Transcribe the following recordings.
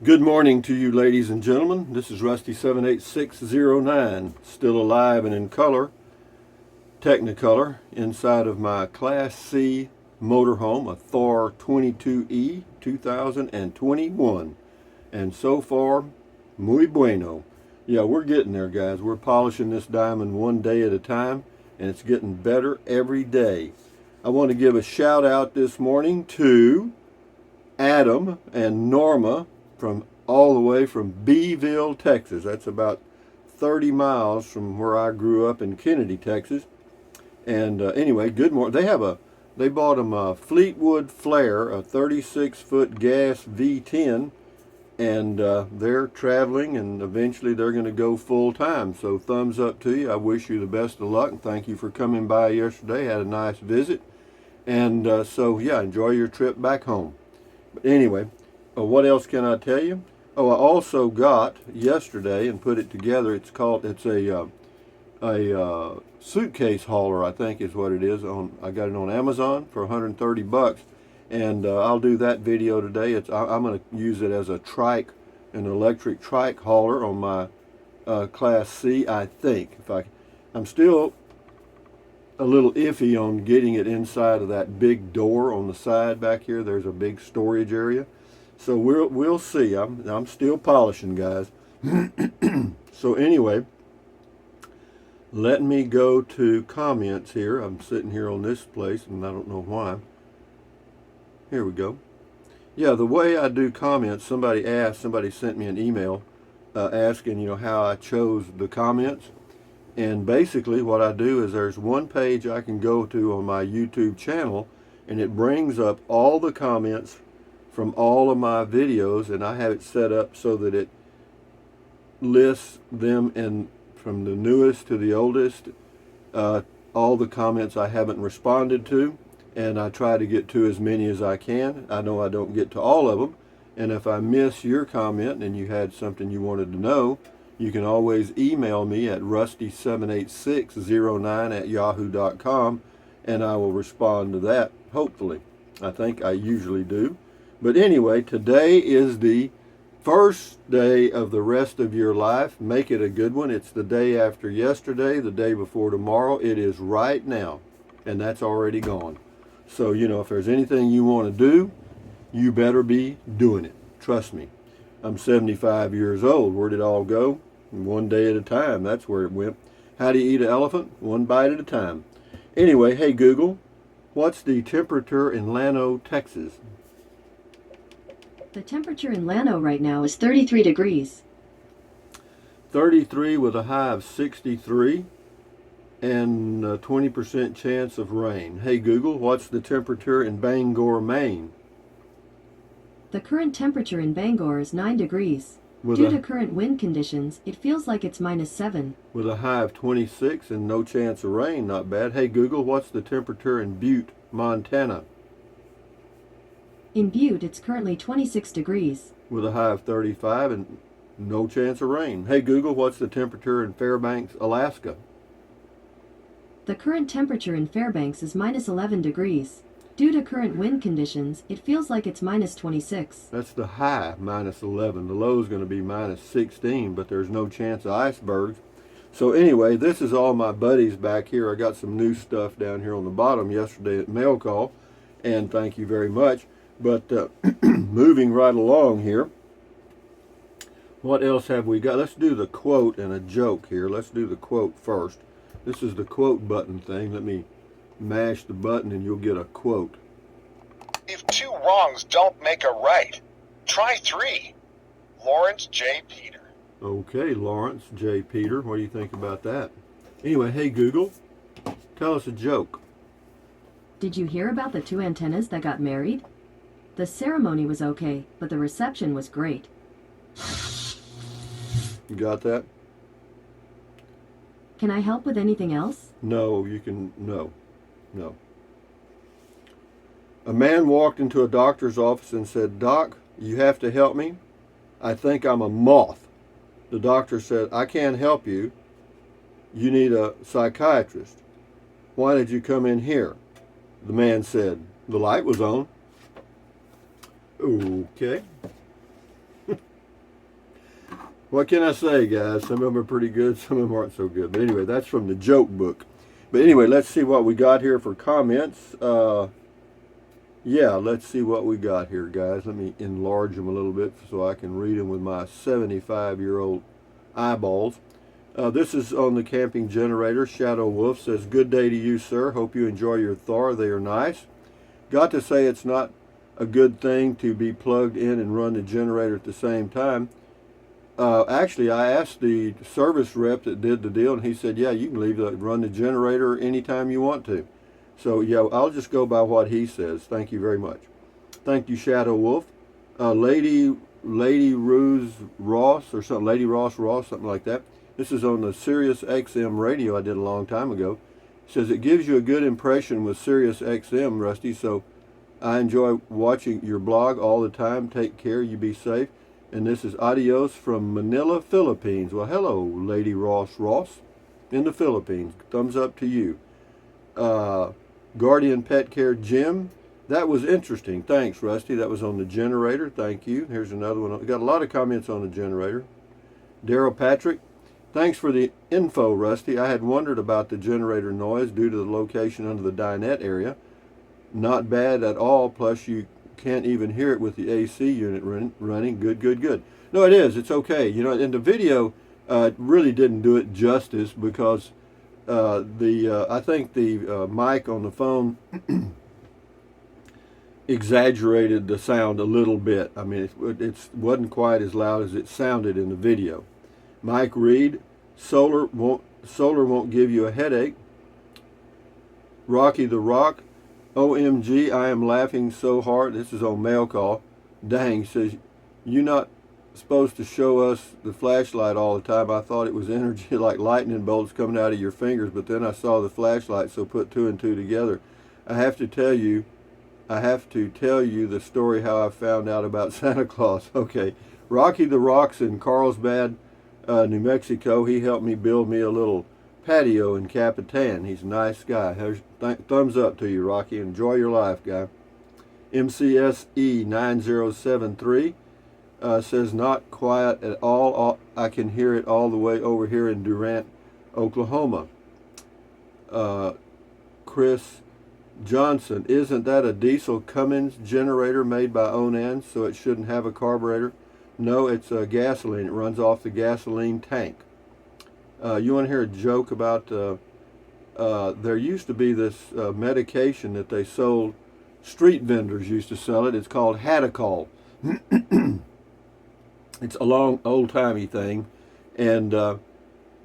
Good morning to you, ladies and gentlemen. This is Rusty 78609, still alive and in color, Technicolor, inside of my Class C motorhome, a Thor 22E 2021. And so far, muy bueno. Yeah, we're getting there, guys. We're polishing this diamond one day at a time, and it's getting better every day. I want to give a shout out this morning to Adam and Norma from all the way from Beeville, Texas. That's about 30 miles from where I grew up in Kennedy, Texas. And anyway, good morning. They bought them a Fleetwood Flare, a 36-foot gas V10, and they're traveling, and eventually they're going to go full time. So thumbs up to you. I wish you the best of luck, and thank you for coming by yesterday. Had a nice visit, and so yeah, enjoy your trip back home. But anyway, what else can I tell you? Oh, I also got yesterday and put it together. It's a suitcase hauler, I think is what it is. I got it on Amazon for 130 bucks, and I'll do that video today. I'm going to use it as an electric trike hauler on my Class C, I think. I'm still a little iffy on getting it inside of that big door on the side back here. There's a big storage area, so we'll see. I'm still polishing, guys. So anyway, let me go to comments here. I'm sitting here on this place, and I don't know why. Here we go. Yeah, the way I do comments, somebody sent me an email asking, how I chose the comments. And basically what I do is there's one page I can go to on my YouTube channel, and it brings up all the comments from all of my videos, and I have it set up so that it lists them from the newest to the oldest, all the comments I haven't responded to, and I try to get to as many as I can. I know I don't get to all of them, and if I miss your comment and you had something you wanted to know, you can always email me at rusty78609@yahoo.com, and I will respond to that, hopefully. I think I usually do. But anyway, today is the first day of the rest of your life. Make it a good one. It's the day after yesterday, the day before tomorrow. It is right now, and that's already gone. So, if there's anything you want to do, you better be doing it. Trust me. I'm 75 years old. Where'd it all go? One day at a time. That's where it went. How do you eat an elephant? One bite at a time. Anyway, hey Google, what's the temperature in Llano, Texas? The temperature in Llano right now is 33 degrees. 33 with a high of 63 and a 20% chance of rain. Hey Google, what's the temperature in Bangor, Maine? The current temperature in Bangor is 9 degrees. Due to current wind conditions, it feels like it's -7. With a high of 26 and no chance of rain. Not bad. Hey Google, what's the temperature in Butte, Montana? In Butte, it's currently 26 degrees. With a high of 35 and no chance of rain. Hey Google, what's the temperature in Fairbanks, Alaska? The current temperature in Fairbanks is -11 degrees. Due to current wind conditions, it feels like it's -26. That's the high, -11. The low is going to be -16, but there's no chance of icebergs. So anyway, this is all my buddies back here. I got some new stuff down here on the bottom yesterday at mail call, and thank you very much. But moving right along here, what else have we got? Let's do the quote and a joke here. Let's do the quote first. This is the quote button thing. Let me mash the button and you'll get a quote. If 2 wrongs don't make a right, try 3. Lawrence J. Peter. Okay, Lawrence J. Peter. What do you think about that? Anyway, hey Google, tell us a joke. Did you hear about the 2 antennas that got married? The ceremony was okay, but the reception was great. You got that? Can I help with anything else? No. A man walked into a doctor's office and said, "Doc, you have to help me. I think I'm a moth." The doctor said, "I can't help you. You need a psychiatrist. Why did you come in here?" The man said, "The light was on." Okay. What can I say, guys? Some of them are pretty good, some of them aren't so good. But anyway, that's from the joke book. But anyway, let's see what we got here for comments. Yeah, let's see what we got here, guys. Let me enlarge them a little bit so I can read them with my 75-year-old eyeballs. This is on the camping generator. Shadow Wolf says, "Good day to you, sir. Hope you enjoy your Thor. They are nice. Got to say it's not a good thing to be plugged in and run the generator at the same time. Actually, I asked the service rep that did the deal, and he said, yeah, you can run the generator anytime you want to. So, yeah, I'll just go by what he says. Thank you very much. Thank you, Shadow Wolf. Lady Rose Ross, or something, Lady Ross, something like that. This is on the Sirius XM radio I did a long time ago. It says, it gives you a good impression with Sirius XM, Rusty, so I enjoy watching your blog all the time. Take care, you be safe. And this is adios from Manila, Philippines. Well, hello, Lady Ross in the Philippines. Thumbs up to you. Guardian Pet Care Jim. That was interesting. Thanks, Rusty. That was on the generator. Thank you. Here's another one. We got a lot of comments on the generator. Daryl Patrick. Thanks for the info, Rusty. I had wondered about the generator noise due to the location under the dinette area. Not bad at all. Plus, you can't even hear it with the AC unit running. Good. No, it is. It's okay. You know, in the video, it really didn't do it justice because I think the mic on the phone exaggerated the sound a little bit. I mean, it wasn't quite as loud as it sounded in the video. Mike Reed, solar won't give you a headache. Rocky the Rock, OMG, I am laughing so hard. This is on Mail Call. Dang, says, you're not supposed to show us the flashlight all the time. I thought it was energy like lightning bolts coming out of your fingers, but then I saw the flashlight, so put two and two together. I have to tell you the story how I found out about Santa Claus. Okay, Rocky the Rock's in Carlsbad, New Mexico. He helped me build me a little patio in Capitan. He's a nice guy. Thumbs up to you, Rocky. Enjoy your life, guy. MCSE 9073 says, not quiet at all. I can hear it all the way over here in Durant, Oklahoma. Chris Johnson, isn't that a diesel Cummins generator made by Onan, so it shouldn't have a carburetor? No, it's gasoline. It runs off the gasoline tank. You want to hear a joke about, there used to be this medication that they sold, street vendors used to sell it. It's called Hadacol. It's a long, old-timey thing. And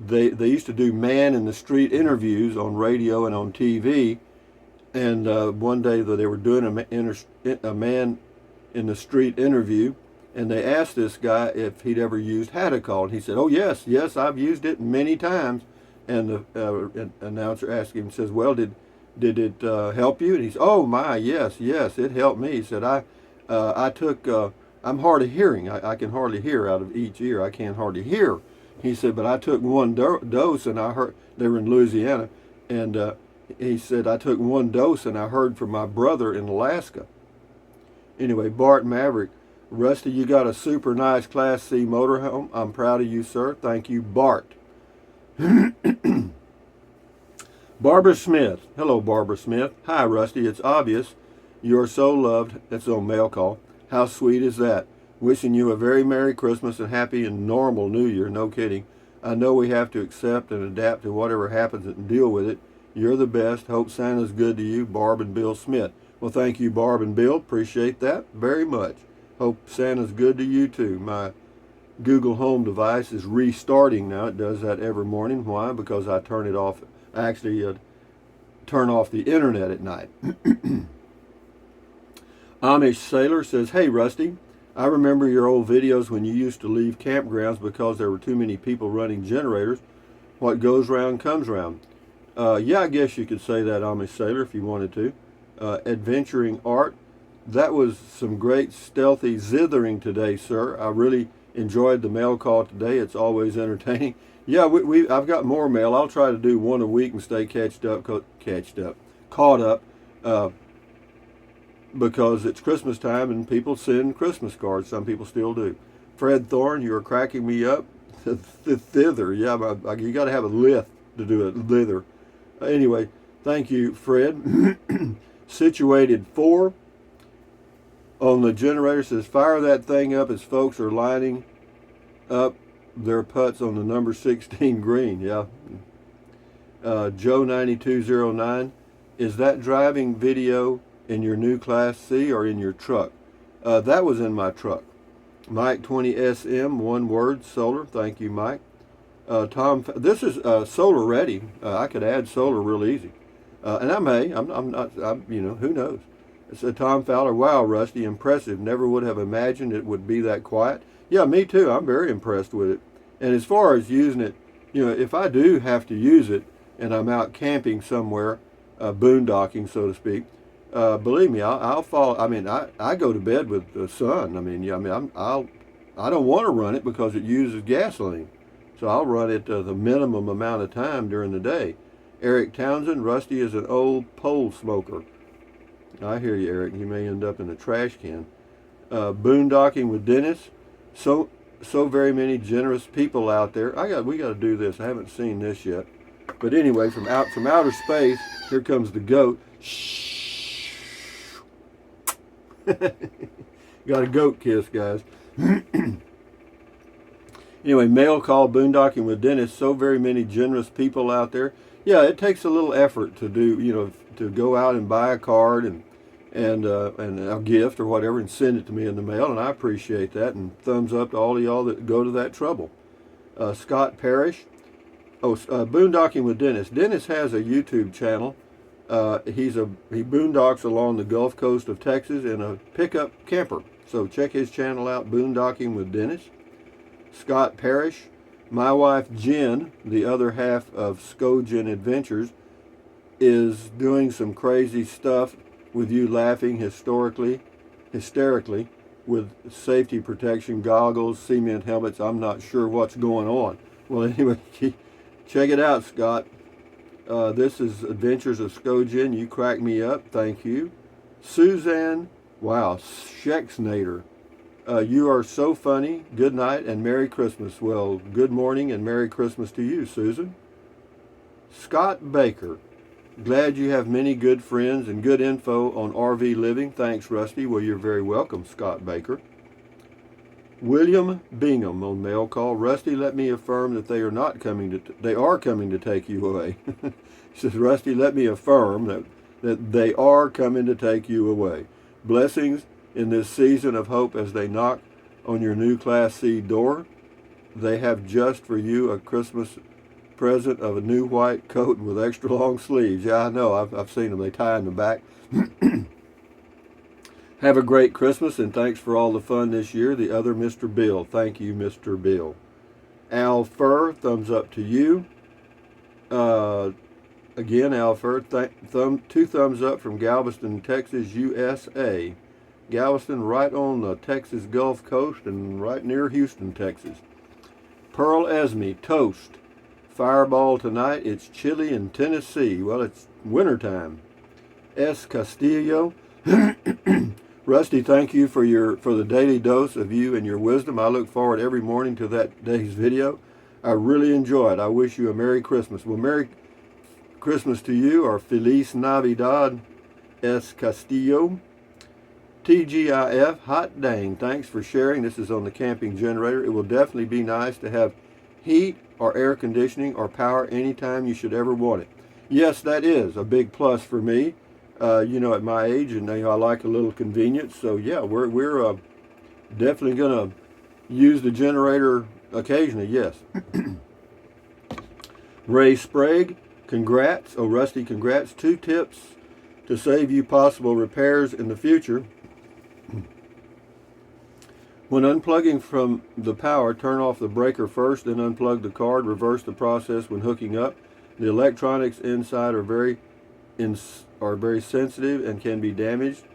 they used to do man in the street interviews on radio and on TV. And one day they were doing a man in the street interview, and they asked this guy if he'd ever used Hadacol, and he said, "Oh yes, I've used it many times." And the announcer asked him, says, "Well, did it help you?" And he said, "Oh my, yes, it helped me." He said, "I took I'm hard of hearing. I can hardly hear out of each ear. I can't hardly hear." He said, "But I took one dose, and I heard." They were in Louisiana, and he said, "I took one dose, and I heard from my brother in Alaska." Anyway, Bart Maverick. Rusty, you got a super nice Class C motorhome. I'm proud of you, sir. Thank you, Bart. Barbara Smith. Hello, Barbara Smith. Hi, Rusty. It's obvious you're so loved. That's on Mail Call. How sweet is that? Wishing you a very Merry Christmas and happy and normal New Year. No kidding. I know we have to accept and adapt to whatever happens and deal with it. You're the best. Hope Santa's good to you. Barb and Bill Smith. Well, thank you, Barb and Bill. Appreciate that very much. Hope Santa's good to you too. My Google Home device is restarting now. It does that every morning. Why? Because I turn it off. I actually turn off the internet at night. Amish Sailor says, "Hey Rusty, I remember your old videos when you used to leave campgrounds because there were too many people running generators. What goes round comes round." Yeah, I guess you could say that, Amish Sailor, if you wanted to. Adventuring Art. That was some great stealthy zithering today, sir. I really enjoyed the mail call today. It's always entertaining. Yeah, I've got more mail. I'll try to do one a week and stay caught up. because it's Christmas time and people send Christmas cards. Some people still do. Fred Thorne, you are cracking me up. Thither, yeah, you got to have a lift to do it. Thither. Anyway, thank you, Fred. Situated 4 on the generator says, fire that thing up as folks are lining up their putts on the number 16 green. Yeah. Joe 9209, is that driving video in your new Class C or in your truck? That was in my truck. Mike 20SM, one word, solar. Thank you, Mike. Tom, this is solar ready. I could add solar real easy, and I may. I'm not. You know, who knows? It's Tom Fowler. Wow, Rusty, impressive. Never would have imagined it would be that quiet. Yeah, me too. I'm very impressed with it. And as far as using it, you know, if I do have to use it and I'm out camping somewhere, boondocking, so to speak, believe me, I'll follow. I mean, I go to bed with the sun. I mean, yeah, I mean, I don't want to run it because it uses gasoline, so I'll run it the minimum amount of time during the day. Eric Townsend, Rusty is an old pole smoker. I hear you, Eric. You may end up in a trash can. Boondocking with Dennis. So very many generous people out there. We got to do this. I haven't seen this yet. But anyway, from outer space, here comes the goat. Shh. Got a goat kiss, guys. Anyway, mail call, boondocking with Dennis. So very many generous people out there. Yeah, it takes a little effort to do, you know, to go out and buy a card and a gift or whatever and send it to me in the mail, and I appreciate that. And thumbs up to all of y'all that go to that trouble. Scott Parrish. Boondocking with Dennis. Dennis has a YouTube channel. He boondocks along the Gulf Coast of Texas in a pickup camper. So check his channel out, Boondocking with Dennis. Scott Parrish. My wife Jen, the other half of Skogen Adventures, is doing some crazy stuff with you laughing hysterically with safety protection goggles, cement helmets. I'm not sure what's going on. Well, anyway, check it out, Scott. This is Adventures of Skogen. You crack me up. Thank you. Suzanne, wow, Schexnader. You are so funny. Good night and Merry Christmas. Well, good morning and Merry Christmas to you, Susan. Scott Baker. Glad you have many good friends and good info on RV living. Thanks, Rusty. Well, you're very welcome, Scott Baker. William Bingham on mail call. Rusty, let me affirm that they are not coming to take you away. He says, Rusty, let me affirm that they are coming to take you away. Blessings in this season of hope as they knock on your new Class C door. They have just for you a Christmas present of a new white coat with extra long sleeves. Yeah, I know. I've seen them. They tie in the back. Have a great Christmas, and thanks for all the fun this year. The other Mr. Bill. Thank you, Mr. Bill. Al Fur, thumbs up to you. Again, Al Fur, 2 thumbs up from Galveston, Texas, USA. Galveston, right on the Texas Gulf Coast and right near Houston, Texas. Pearl Esme, toast. Fireball tonight. It's chilly in Tennessee. Well, it's wintertime. S. Castillo. Rusty, thank you for the daily dose of you and your wisdom. I look forward every morning to that day's video. I really enjoy it. I wish you a Merry Christmas. Well, Merry Christmas to you, or Feliz Navidad, S. Castillo. TGIF, hot dang, thanks for sharing. This is on the camping generator. It will definitely be nice to have heat or air conditioning or power anytime you should ever want it. Yes, that is a big plus for me. You know, at my age, and you know, I like a little convenience. So yeah, we're definitely gonna use the generator occasionally. Yes. Ray Sprague, congrats. Oh, Rusty, congrats. 2 tips to save you possible repairs in the future. When unplugging from the power, turn off the breaker first, then unplug the card. Reverse the process when hooking up. The electronics inside are very sensitive and can be damaged.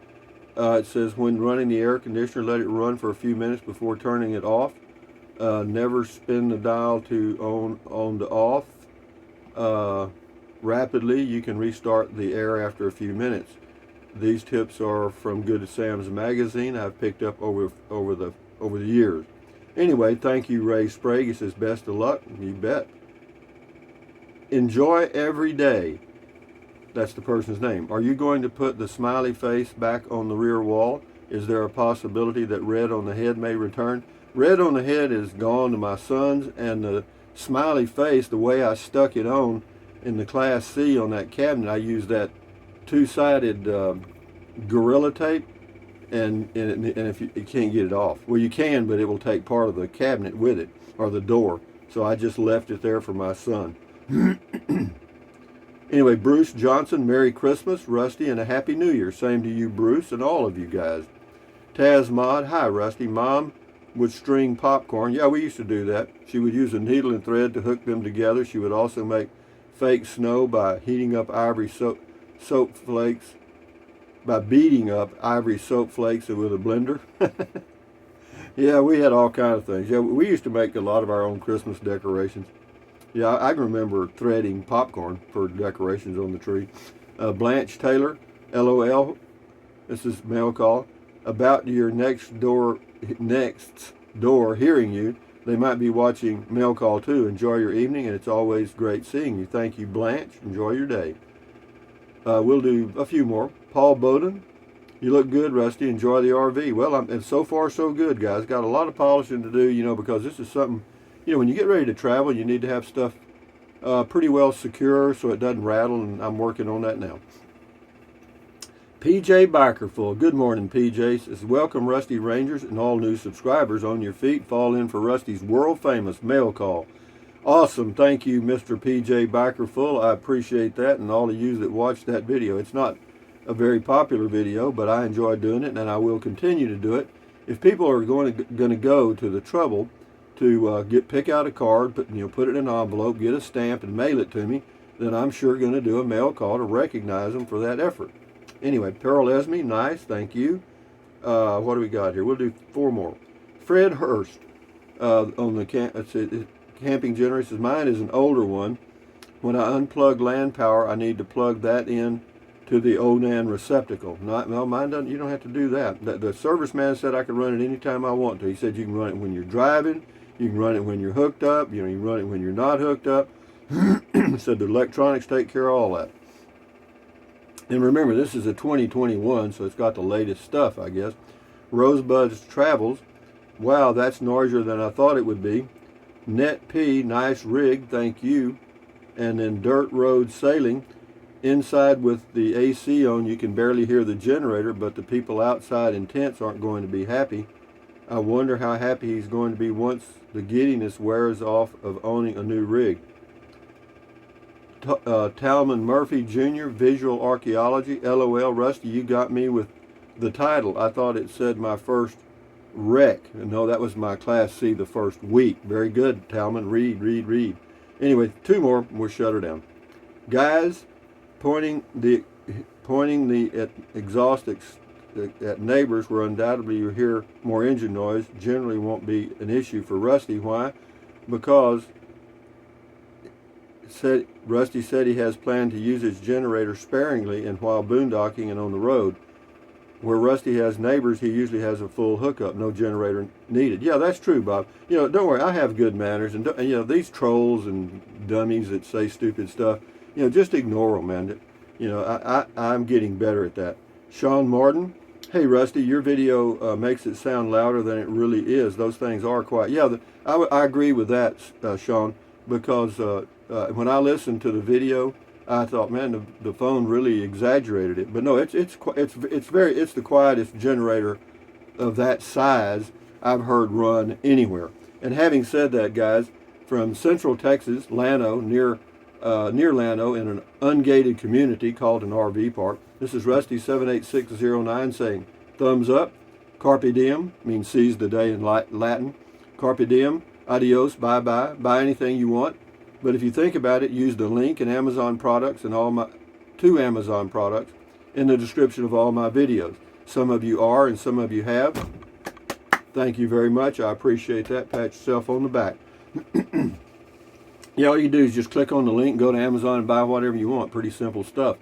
It says when running the air conditioner, let it run for a few minutes before turning it off. Never spin the dial to on to off. Rapidly, you can restart the air after a few minutes. These tips are from Good Sam's magazine I've picked up over the years. Anyway, thank you, Ray Sprague. He says, best of luck. You bet. Enjoy every day. That's the person's name. Are you going to put the smiley face back on the rear wall? Is there a possibility that red on the head may return? Red on the head is gone to my son's, and the smiley face, the way I stuck it on in the Class C on that cabinet, I used that two-sided Gorilla Tape, and if you can't get it off. Well, you can, but it will take part of the cabinet with it, or the door. So I just left it there for my son. Anyway, Bruce Johnson, Merry Christmas, Rusty, and a Happy New Year. Same to you, Bruce, and all of you guys. Taz Mod, hi, Rusty. Mom would string popcorn. Yeah, we used to do that. She would use a needle and thread to hook them together. She would also make fake snow by heating up ivory soap flakes, by beating up ivory soap flakes with a blender. Yeah, we had all kinds of things. Yeah, we used to make a lot of our own Christmas decorations. Yeah, I can remember threading popcorn for decorations on the tree. Blanche Taylor, LOL. This is mail call. About your next door hearing you. They might be watching mail call too. Enjoy your evening, and it's always great seeing you. Thank you, Blanche. Enjoy your day. We'll do a few more. Paul Bowden. You look good, Rusty. Enjoy the RV. Well, and so far so good, guys. Got a lot of polishing to do, because this is something, when you get ready to travel, you need to have stuff pretty well secure so it doesn't rattle, and I'm working on that now. PJ Bikerful. Good morning, PJ. Says, welcome, Rusty Rangers and all new subscribers on your feet. Fall in for Rusty's world-famous mail call. Awesome. Thank you, Mr. PJ Bikerful. I appreciate that, and all of you that watched that video. It's not a very popular video, but I enjoy doing it, and I will continue to do it. If people are going to go to the trouble to pick out a card, put it in an envelope, get a stamp, and mail it to me, then I'm sure going to do a mail call to recognize them for that effort. Anyway, Pearl Esme, nice, thank you. What do we got here? We'll do 4 more. Fred Hurst on the camping generator says, mine is an older one. When I unplug land power, I need to plug that in to the ONAN receptacle. No, mine doesn't. You don't have to do that. The serviceman said I could run it anytime I want to. He said you can run it when you're driving. You can run it when you're hooked up. You can run it when you're not hooked up. Said the electronics take care of all that. And remember, this is a 2021, so it's got the latest stuff, I guess. Rosebud's Travels. Wow, that's noisier than I thought it would be. Net P, nice rig, thank you. And then Dirt Road Sailing. Inside with the AC on, you can barely hear the generator, but the people outside in tents aren't going to be happy. I wonder how happy he's going to be once the giddiness wears off of owning a new rig. Talman Murphy Jr., Visual Archaeology. LOL, Rusty, you got me with the title. I thought it said my first wreck. No, that was my Class C the first week. Very good, Talman. Read. Anyway, 2 more, and we'll shut her down. Guys, pointing the exhaust at neighbors where undoubtedly you hear more engine noise generally won't be an issue for Rusty. Why? Because Rusty said he has planned to use his generator sparingly and while boondocking and on the road. Where Rusty has neighbors, he usually has a full hookup, no generator needed. Yeah, that's true, Bob. Don't worry, I have good manners, and these trolls and dummies that say stupid stuff, just ignore them, man. I'm getting better at that. Sean Martin, hey Rusty, your video makes it sound louder than it really is. Those things are quiet. Yeah, I agree with that, Sean, because when I listened to the video, I thought, man, the phone really exaggerated it. But no, it's the quietest generator of that size I've heard run anywhere. And having said that, guys, from Central Texas, Llano, near Llano, in an ungated community called an RV park, this is Rusty 78609 saying, thumbs up. Carpe diem means seize the day in Latin. Carpe diem, adios, bye-bye, buy anything you want. But if you think about it, use the link in Amazon products and to Amazon products in the description of all my videos. Some of you are and some of you have. Thank you very much. I appreciate that. Pat yourself on the back. Yeah, all you do is just click on the link, go to Amazon and buy whatever you want. Pretty simple stuff.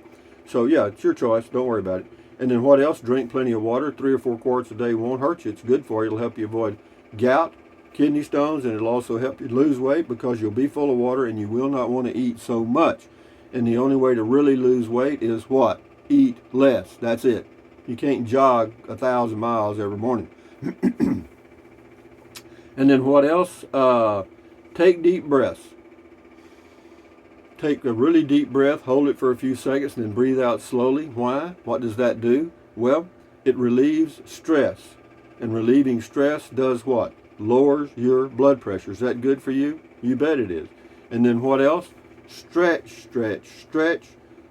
So yeah, it's your choice. Don't worry about it. And then what else? Drink plenty of water. 3 or 4 quarts a day won't hurt you. It's good for you. It'll help you avoid gout, kidney stones, and it'll also help you lose weight because you'll be full of water and you will not want to eat so much. And the only way to really lose weight is what? Eat less. That's it. You can't jog 1,000 miles every morning. And then what else? Take deep breaths. Take a really deep breath, hold it for a few seconds, and then breathe out slowly. Why? What does that do? Well, it relieves stress. And relieving stress does what? Lowers your blood pressure. Is that good for you? You bet it is. And then what else? Stretch, stretch, stretch.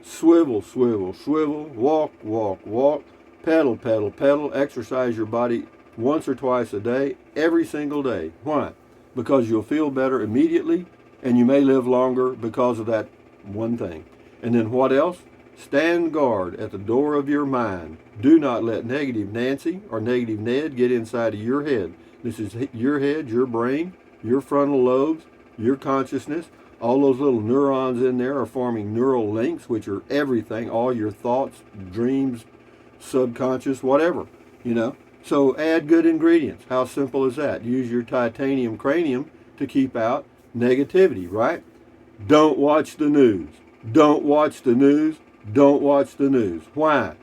Swivel, swivel, swivel. Walk, walk, walk. Pedal, pedal, pedal. Exercise your body once or twice a day, every single day. Why? Because you'll feel better immediately, and you may live longer because of that one thing. And then what else? Stand guard at the door of your mind. Do not let negative Nancy or negative Ned get inside of your head. This is your head, your brain, your frontal lobes, your consciousness. All those little neurons in there are forming neural links, which are everything, all your thoughts, dreams, subconscious, whatever, you know. So add good ingredients. How simple is that? Use your titanium cranium to keep out negativity, right? Don't watch the news. Don't watch the news. Don't watch the news. Why?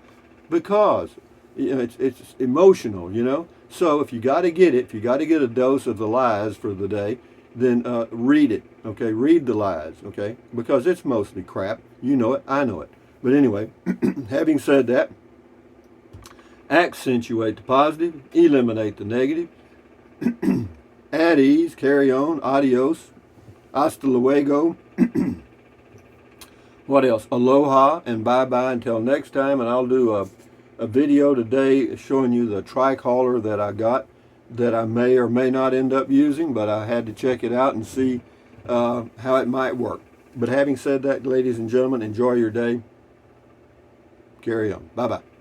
Because it's emotional, you know. So if you got to get it, if you got to get a dose of the lies for the day, then read it, okay? Read the lies, okay? Because it's mostly crap. You know it. I know it. But anyway, having said that, accentuate the positive, eliminate the negative. At ease, carry on, adios, hasta luego. What else? Aloha and bye-bye until next time. And I'll do a video today showing you the trike hauler that I got that I may or may not end up using, but I had to check it out and see how it might work. But having said that, ladies and gentlemen, enjoy your day. Carry on. Bye-bye.